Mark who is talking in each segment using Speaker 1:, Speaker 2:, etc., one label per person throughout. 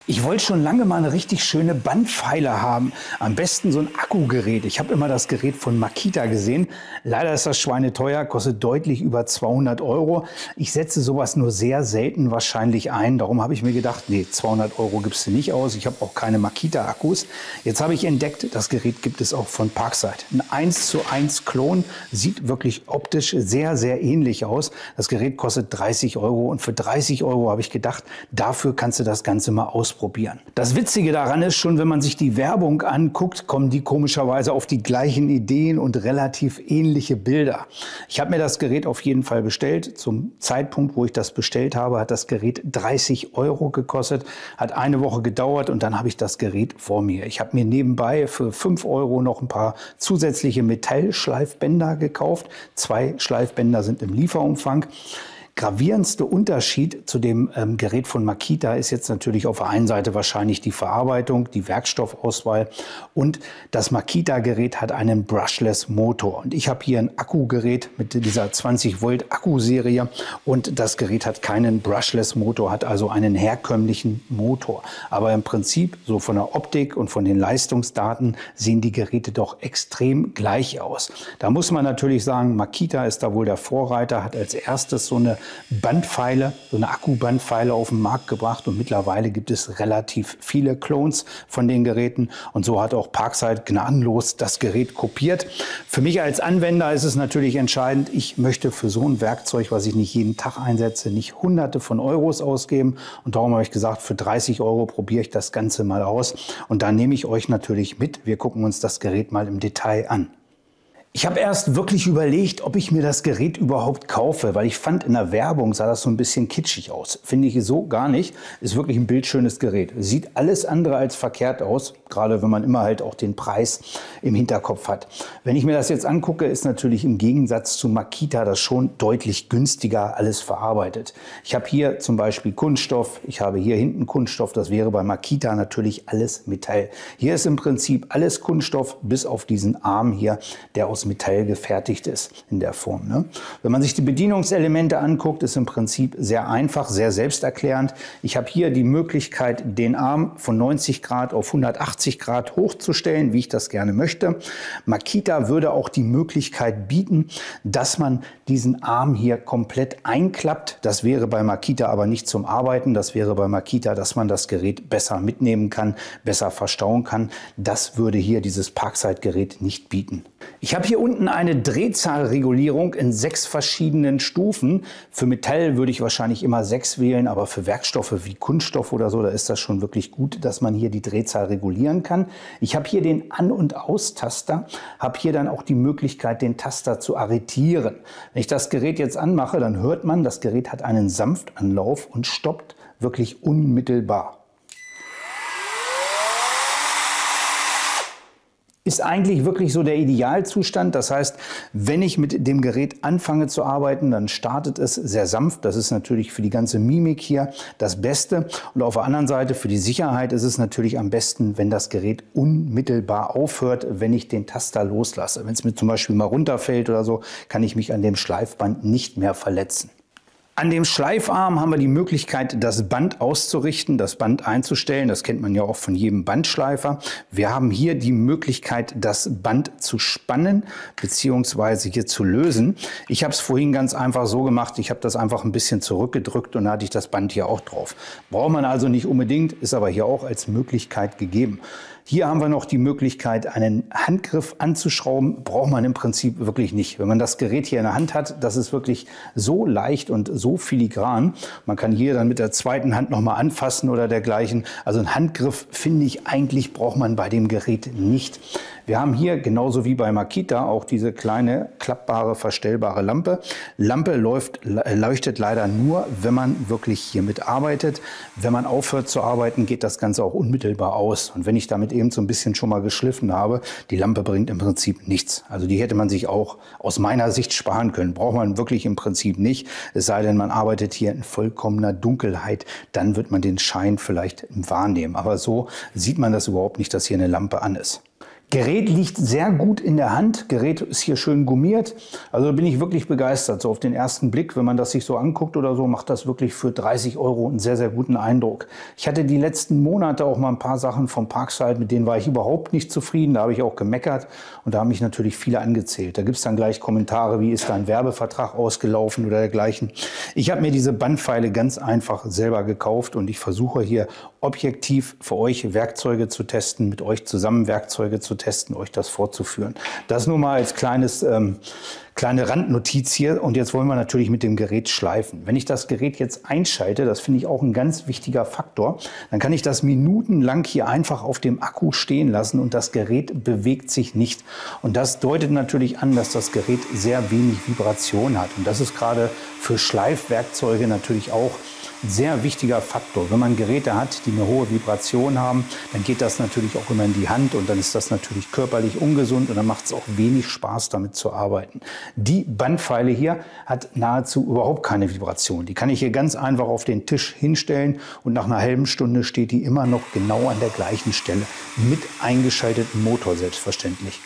Speaker 1: Ich wollte schon lange mal eine richtig schöne Bandpfeile haben. Am besten so ein Akkugerät. Ich habe immer das Gerät von Makita gesehen. Leider ist das schweineteuer, kostet deutlich über 200 Euro. Ich setze sowas nur sehr selten wahrscheinlich ein. Darum habe ich mir gedacht, nee, 200 Euro gibst du nicht aus. Ich habe auch keine Makita-Akkus. Jetzt habe ich entdeckt, das Gerät gibt es auch von Parkside. Ein 1:1 Klon, sieht wirklich optisch sehr, sehr ähnlich aus. Das Gerät kostet 30 Euro und für 30 Euro habe ich gedacht, dafür kannst du das Ganze mal ausprobieren. Das Witzige daran ist, schon wenn man sich die Werbung anguckt, kommen die komischerweise auf die gleichen Ideen und relativ ähnliche Bilder. Ich habe mir das Gerät auf jeden Fall bestellt. Zum Zeitpunkt, wo ich das bestellt habe, hat das Gerät 30 Euro gekostet, hat eine Woche gedauert und dann habe ich das Gerät vor mir. Ich habe mir nebenbei für 5 Euro noch ein paar zusätzliche Metallschleifbänder gekauft. 2 Schleifbänder sind im Lieferumfang. Gravierendste Unterschied zu dem Gerät von Makita ist jetzt natürlich auf der einen Seite wahrscheinlich die Verarbeitung, die Werkstoffauswahl und das Makita-Gerät hat einen Brushless-Motor. Und ich habe hier ein Akkugerät mit dieser 20 Volt Akkuserie und das Gerät hat keinen Brushless-Motor, hat also einen herkömmlichen Motor. Aber im Prinzip, so von der Optik und von den Leistungsdaten, sehen die Geräte doch extrem gleich aus. Da muss man natürlich sagen, Makita ist da wohl der Vorreiter, hat als erstes so eine Bandpfeile, so eine Akkubandpfeile auf den Markt gebracht und mittlerweile gibt es relativ viele Clones von den Geräten und so hat auch Parkside gnadenlos das Gerät kopiert. Für mich als Anwender ist es natürlich entscheidend, ich möchte für so ein Werkzeug, was ich nicht jeden Tag einsetze, nicht Hunderte von Euros ausgeben und darum habe ich gesagt, für 30 Euro probiere ich das Ganze mal aus und da nehme ich euch natürlich mit. Wir gucken uns das Gerät mal im Detail an. Ich habe erst wirklich überlegt, ob ich mir das Gerät überhaupt kaufe, weil ich fand, in der Werbung sah das so ein bisschen kitschig aus. Finde ich so gar nicht. Ist wirklich ein bildschönes Gerät. Sieht alles andere als verkehrt aus, gerade wenn man immer halt auch den Preis im Hinterkopf hat. Wenn ich mir das jetzt angucke, ist natürlich im Gegensatz zu Makita das schon deutlich günstiger alles verarbeitet. Ich habe hier zum Beispiel Kunststoff, ich habe hier hinten Kunststoff, das wäre bei Makita natürlich alles Metall. Hier ist im Prinzip alles Kunststoff, bis auf diesen Arm hier, der aus Metall gefertigt ist in der Form. Ne? Wenn man sich die Bedienungselemente anguckt, ist im Prinzip sehr einfach, sehr selbsterklärend. Ich habe hier die Möglichkeit, den Arm von 90 Grad auf 180 Grad hochzustellen, wie ich das gerne möchte. Makita würde auch die Möglichkeit bieten, dass man diesen Arm hier komplett einklappt. Das wäre bei Makita aber nicht zum Arbeiten. Das wäre bei Makita, dass man das Gerät besser mitnehmen kann, besser verstauen kann. Das würde hier dieses Parkside-Gerät nicht bieten. Ich habe hier unten eine Drehzahlregulierung in 6 verschiedenen Stufen. Für Metall würde ich wahrscheinlich immer 6 wählen, aber für Werkstoffe wie Kunststoff oder so, da ist das schon wirklich gut, dass man hier die Drehzahl regulieren kann. Ich habe hier den An- und Austaster, habe hier dann auch die Möglichkeit, den Taster zu arretieren. Wenn ich das Gerät jetzt anmache, dann hört man, das Gerät hat einen Sanftanlauf und stoppt wirklich unmittelbar. Ist eigentlich wirklich so der Idealzustand. Das heißt, wenn ich mit dem Gerät anfange zu arbeiten, dann startet es sehr sanft. Das ist natürlich für die ganze Mimik hier das Beste. Und auf der anderen Seite für die Sicherheit ist es natürlich am besten, wenn das Gerät unmittelbar aufhört, wenn ich den Taster loslasse. Wenn es mir zum Beispiel mal runterfällt oder so, kann ich mich an dem Schleifband nicht mehr verletzen. An dem Schleifarm haben wir die Möglichkeit, das Band auszurichten, das Band einzustellen. Das kennt man ja auch von jedem Bandschleifer. Wir haben hier die Möglichkeit, das Band zu spannen bzw. hier zu lösen. Ich habe es vorhin ganz einfach so gemacht. Ich habe das einfach ein bisschen zurückgedrückt und da hatte ich das Band hier auch drauf. Braucht man also nicht unbedingt, ist aber hier auch als Möglichkeit gegeben. Hier haben wir noch die Möglichkeit, einen Handgriff anzuschrauben. Braucht man im Prinzip wirklich nicht. Wenn man das Gerät hier in der Hand hat, das ist wirklich so leicht und so filigran. Man kann hier dann mit der zweiten Hand nochmal anfassen oder dergleichen. Also einen Handgriff, finde ich, eigentlich braucht man bei dem Gerät nicht. Wir haben hier genauso wie bei Makita auch diese kleine klappbare, verstellbare Lampe. Lampe leuchtet leider nur, wenn man wirklich hiermit arbeitet. Wenn man aufhört zu arbeiten, geht das Ganze auch unmittelbar aus. Und wenn ich damit eben so ein bisschen schon mal geschliffen habe, die Lampe bringt im Prinzip nichts. Also die hätte man sich auch aus meiner Sicht sparen können. Braucht man wirklich im Prinzip nicht. Es sei denn, man arbeitet hier in vollkommener Dunkelheit. Dann wird man den Schein vielleicht wahrnehmen. Aber so sieht man das überhaupt nicht, dass hier eine Lampe an ist. Gerät liegt sehr gut in der Hand. Gerät ist hier schön gummiert. Also bin ich wirklich begeistert. So auf den ersten Blick, wenn man das sich so anguckt oder so, macht das wirklich für 30 € einen sehr, sehr guten Eindruck. Ich hatte die letzten Monate auch mal ein paar Sachen vom Parkside, mit denen war ich überhaupt nicht zufrieden. Da habe ich auch gemeckert und da haben mich natürlich viele angezählt. Da gibt es dann gleich Kommentare, wie ist da ein Werbevertrag ausgelaufen oder dergleichen. Ich habe mir diese Bandpfeile ganz einfach selber gekauft und ich versuche hier objektiv für euch Werkzeuge zu testen, mit euch zusammen Werkzeuge zu testen, euch das vorzuführen. Das nur mal als kleine Randnotiz hier. Und jetzt wollen wir natürlich mit dem Gerät schleifen. Wenn ich das Gerät jetzt einschalte, das finde ich auch ein ganz wichtiger Faktor, dann kann ich das minutenlang hier einfach auf dem Akku stehen lassen und das Gerät bewegt sich nicht. Und das deutet natürlich an, dass das Gerät sehr wenig Vibration hat. Und das ist gerade für Schleifwerkzeuge natürlich auch ein sehr wichtiger Faktor. Wenn man Geräte hat, die eine hohe Vibration haben, dann geht das natürlich auch immer in die Hand und dann ist das natürlich körperlich ungesund und dann macht es auch wenig Spaß, damit zu arbeiten. Die Bandpfeile hier hat nahezu überhaupt keine Vibration. Die kann ich hier ganz einfach auf den Tisch hinstellen und nach einer halben Stunde steht die immer noch genau an der gleichen Stelle mit eingeschaltetem Motor selbstverständlich.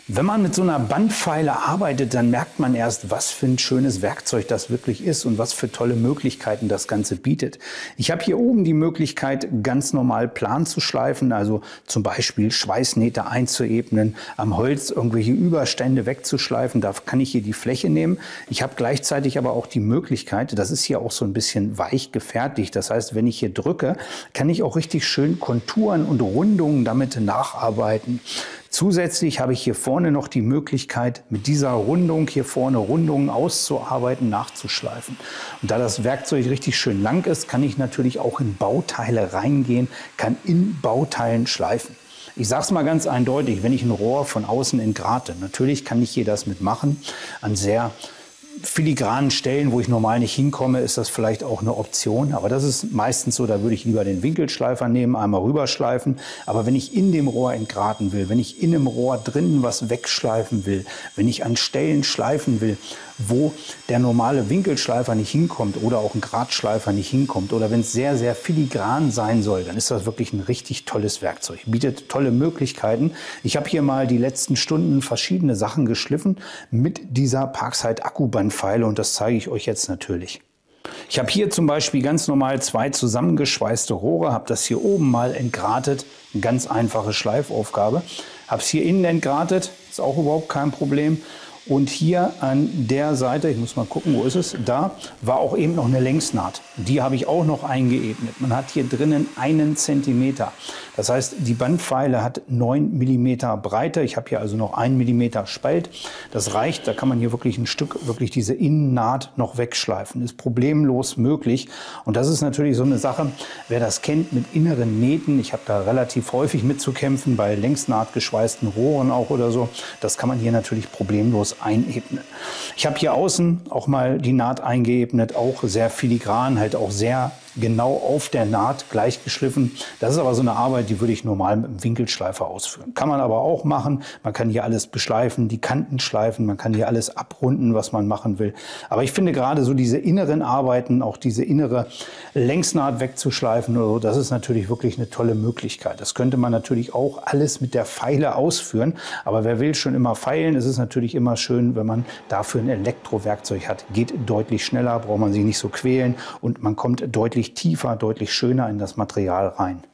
Speaker 1: Wenn man mit so einer Bandpfeile arbeitet, dann merkt man erst, was für ein schönes Werkzeug das wirklich ist und was für tolle Möglichkeiten das Ganze bietet. Ich habe hier oben die Möglichkeit, ganz normal plan zu schleifen, also zum Beispiel Schweißnähte einzuebnen, am Holz irgendwelche Überstände wegzuschleifen. Da kann ich hier die Fläche nehmen. Ich habe gleichzeitig aber auch die Möglichkeit, das ist hier auch so ein bisschen weich gefertigt. Das heißt, wenn ich hier drücke, kann ich auch richtig schön Konturen und Rundungen damit nacharbeiten. Zusätzlich habe ich hier vorne noch die Möglichkeit, mit dieser Rundung hier vorne Rundungen auszuarbeiten, nachzuschleifen. Und da das Werkzeug richtig schön lang ist, kann ich natürlich auch in Bauteile reingehen, kann in Bauteilen schleifen. Ich sage es mal ganz eindeutig, wenn ich ein Rohr von außen entgrate, natürlich kann ich hier das mitmachen, an sehr filigranen Stellen, wo ich normal nicht hinkomme, ist das vielleicht auch eine Option. Aber das ist meistens so, da würde ich lieber den Winkelschleifer nehmen, einmal rüberschleifen. Aber wenn ich in dem Rohr entgraten will, wenn ich in einem Rohr drinnen was wegschleifen will, wenn ich an Stellen schleifen will, wo der normale Winkelschleifer nicht hinkommt oder auch ein Gradschleifer nicht hinkommt oder wenn es sehr, sehr filigran sein soll, dann ist das wirklich ein richtig tolles Werkzeug. Bietet tolle Möglichkeiten. Ich habe hier mal die letzten Stunden verschiedene Sachen geschliffen mit dieser Parkside Akkubandpfeile und das zeige ich euch jetzt natürlich. Ich habe hier zum Beispiel ganz normal 2 zusammengeschweißte Rohre, habe das hier oben mal entgratet, eine ganz einfache Schleifaufgabe. Habe es hier innen entgratet, ist auch überhaupt kein Problem. Und hier an der Seite, ich muss mal gucken, wo ist es? Da war auch eben noch eine Längsnaht. Die habe ich auch noch eingeebnet. Man hat hier drinnen 1 Zentimeter. Das heißt, die Bandpfeile hat 9 mm Breite. Ich habe hier also noch 1 mm Spalt. Das reicht, da kann man hier wirklich ein Stück, wirklich diese Innennaht noch wegschleifen. Ist problemlos möglich. Und das ist natürlich so eine Sache, wer das kennt mit inneren Nähten. Ich habe da relativ häufig mitzukämpfen, bei längsnahtgeschweißten Rohren auch oder so. Das kann man hier natürlich problemlos einebnen. Ich habe hier außen auch mal die Naht eingeebnet, auch sehr filigran, halt auch sehr genau auf der Naht gleich geschliffen. Das ist aber so eine Arbeit, die würde ich normal mit einem Winkelschleifer ausführen. Kann man aber auch machen. Man kann hier alles beschleifen, die Kanten schleifen, man kann hier alles abrunden, was man machen will. Aber ich finde gerade so diese inneren Arbeiten, auch diese innere Längsnaht wegzuschleifen oder so, das ist natürlich wirklich eine tolle Möglichkeit. Das könnte man natürlich auch alles mit der Feile ausführen. Aber wer will schon immer feilen, es ist natürlich immer schön, wenn man dafür ein Elektrowerkzeug hat. Geht deutlich schneller, braucht man sich nicht so quälen und man kommt deutlich tiefer, deutlich schöner in das Material rein.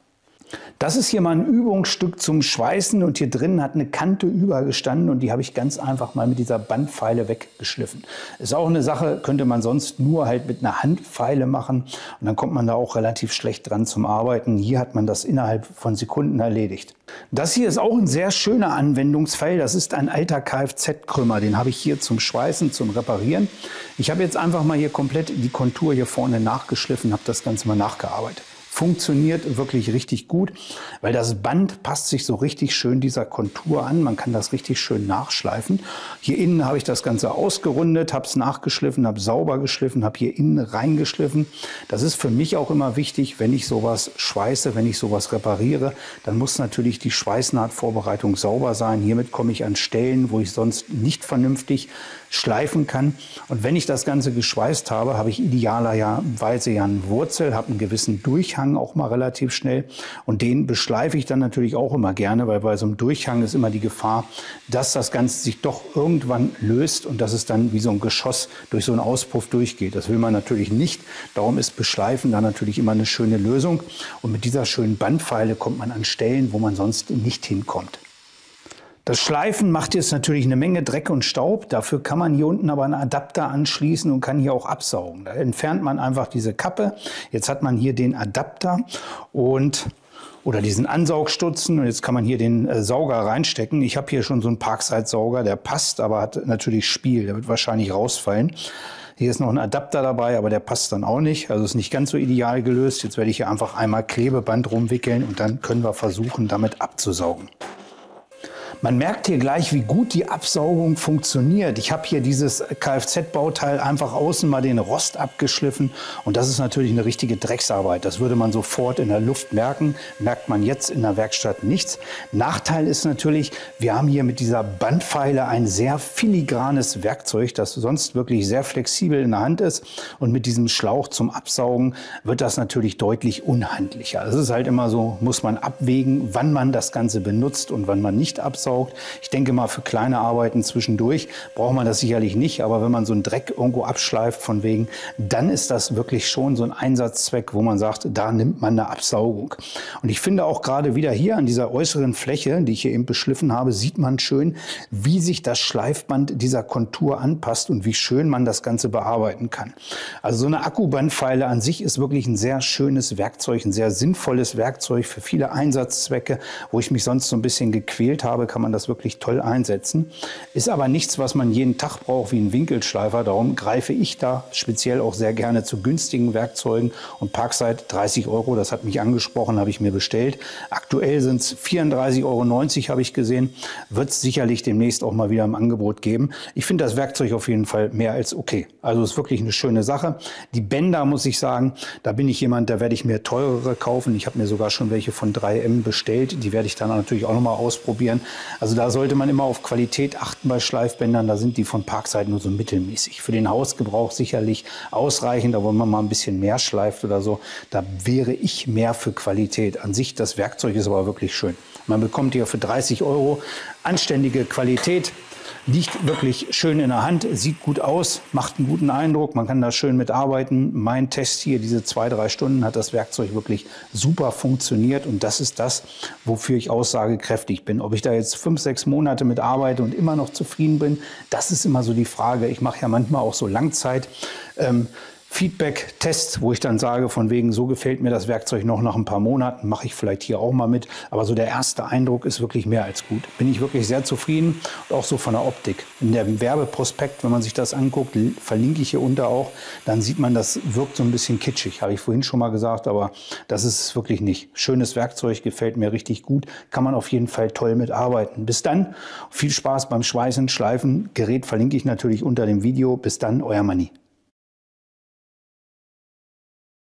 Speaker 1: Das ist hier mal ein Übungsstück zum Schweißen und hier drin hat eine Kante übergestanden und die habe ich ganz einfach mal mit dieser Bandpfeile weggeschliffen. Ist auch eine Sache, könnte man sonst nur halt mit einer Handpfeile machen und dann kommt man da auch relativ schlecht dran zum Arbeiten. Hier hat man das innerhalb von Sekunden erledigt. Das hier ist auch ein sehr schöner Anwendungsfall. Das ist ein alter Kfz-Krümmer. Den habe ich hier zum Schweißen, zum Reparieren. Ich habe jetzt einfach mal hier komplett die Kontur hier vorne nachgeschliffen, habe das Ganze mal nachgearbeitet. Funktioniert wirklich richtig gut, weil das Band passt sich so richtig schön dieser Kontur an. Man kann das richtig schön nachschleifen. Hier innen habe ich das Ganze ausgerundet, habe es nachgeschliffen, habe sauber geschliffen, habe hier innen reingeschliffen. Das ist für mich auch immer wichtig, wenn ich sowas schweiße, wenn ich sowas repariere, dann muss natürlich die Schweißnahtvorbereitung sauber sein. Hiermit komme ich an Stellen, wo ich sonst nicht vernünftig schleifen kann. Und wenn ich das Ganze geschweißt habe, habe ich idealerweise ja eine Wurzel, habe einen gewissen Durchhang auch mal relativ schnell. Und den beschleife ich dann natürlich auch immer gerne, weil bei so einem Durchhang ist immer die Gefahr, dass das Ganze sich doch irgendwann löst und dass es dann wie so ein Geschoss durch so einen Auspuff durchgeht. Das will man natürlich nicht. Darum ist Beschleifen da natürlich immer eine schöne Lösung. Und mit dieser schönen Bandpfeile kommt man an Stellen, wo man sonst nicht hinkommt. Das Schleifen macht jetzt natürlich eine Menge Dreck und Staub. Dafür kann man hier unten aber einen Adapter anschließen und kann hier auch absaugen. Da entfernt man einfach diese Kappe. Jetzt hat man hier den Adapter oder diesen Ansaugstutzen und jetzt kann man hier den Sauger reinstecken. Ich habe hier schon so einen Parkside-Sauger, der passt, aber hat natürlich Spiel. Der wird wahrscheinlich rausfallen. Hier ist noch ein Adapter dabei, aber der passt dann auch nicht. Also ist nicht ganz so ideal gelöst. Jetzt werde ich hier einfach einmal Klebeband rumwickeln und dann können wir versuchen, damit abzusaugen. Man merkt hier gleich, wie gut die Absaugung funktioniert. Ich habe hier dieses Kfz-Bauteil einfach außen mal den Rost abgeschliffen und das ist natürlich eine richtige Drecksarbeit. Das würde man sofort in der Luft merken, merkt man jetzt in der Werkstatt nichts. Nachteil ist natürlich, wir haben hier mit dieser Bandpfeile ein sehr filigranes Werkzeug, das sonst wirklich sehr flexibel in der Hand ist und mit diesem Schlauch zum Absaugen wird das natürlich deutlich unhandlicher. Das ist halt immer so, muss man abwägen, wann man das Ganze benutzt und wann man nicht absaugt. Ich denke mal, für kleine Arbeiten zwischendurch braucht man das sicherlich nicht. Aber wenn man so einen Dreck irgendwo abschleift von wegen, dann ist das wirklich schon so ein Einsatzzweck, wo man sagt, da nimmt man eine Absaugung. Und ich finde auch gerade wieder hier an dieser äußeren Fläche, die ich hier eben beschliffen habe, sieht man schön, wie sich das Schleifband dieser Kontur anpasst und wie schön man das Ganze bearbeiten kann. Also so eine Akkubandpfeile an sich ist wirklich ein sehr schönes Werkzeug, ein sehr sinnvolles Werkzeug für viele Einsatzzwecke, wo ich mich sonst so ein bisschen gequält habe, kann man das wirklich toll einsetzen. Ist aber nichts, was man jeden Tag braucht wie ein Winkelschleifer. Darum greife ich da speziell auch sehr gerne zu günstigen Werkzeugen. Und Parkside 30 €, das hat mich angesprochen, habe ich mir bestellt. Aktuell sind es 34,90 € habe ich gesehen. Wird es sicherlich demnächst auch mal wieder im Angebot geben. Ich finde das Werkzeug auf jeden Fall mehr als okay. Also ist wirklich eine schöne Sache. Die Bänder, muss ich sagen, da bin ich jemand, da werde ich mir teurere kaufen. Ich habe mir sogar schon welche von 3M bestellt. Die werde ich dann natürlich auch noch mal ausprobieren. Also da sollte man immer auf Qualität achten bei Schleifbändern. Da sind die von Parkside nur so mittelmäßig. Für den Hausgebrauch sicherlich ausreichend, aber wenn man mal ein bisschen mehr schleift oder so, da wäre ich mehr für Qualität. An sich, das Werkzeug ist aber wirklich schön. Man bekommt hier für 30 € anständige Qualität. Liegt wirklich schön in der Hand, sieht gut aus, macht einen guten Eindruck, man kann da schön mitarbeiten. Mein Test hier, diese 2-3 Stunden, hat das Werkzeug wirklich super funktioniert und das ist das, wofür ich aussagekräftig bin. Ob ich da jetzt 5-6 Monate mit arbeite und immer noch zufrieden bin, das ist immer so die Frage. Ich mache ja manchmal auch so Langzeit Feedback-Tests, wo ich dann sage, von wegen, so gefällt mir das Werkzeug noch nach ein paar Monaten, mache ich vielleicht hier auch mal mit. Aber so der erste Eindruck ist wirklich mehr als gut. Bin ich wirklich sehr zufrieden und auch so von der Optik. In der Werbeprospekt, wenn man sich das anguckt, verlinke ich hier unter auch, dann sieht man, das wirkt so ein bisschen kitschig, habe ich vorhin schon mal gesagt, aber das ist es wirklich nicht. Schönes Werkzeug, gefällt mir richtig gut, kann man auf jeden Fall toll mitarbeiten. Bis dann, viel Spaß beim Schweißen, Schleifen. Gerät verlinke ich natürlich unter dem Video. Bis dann, euer Manni.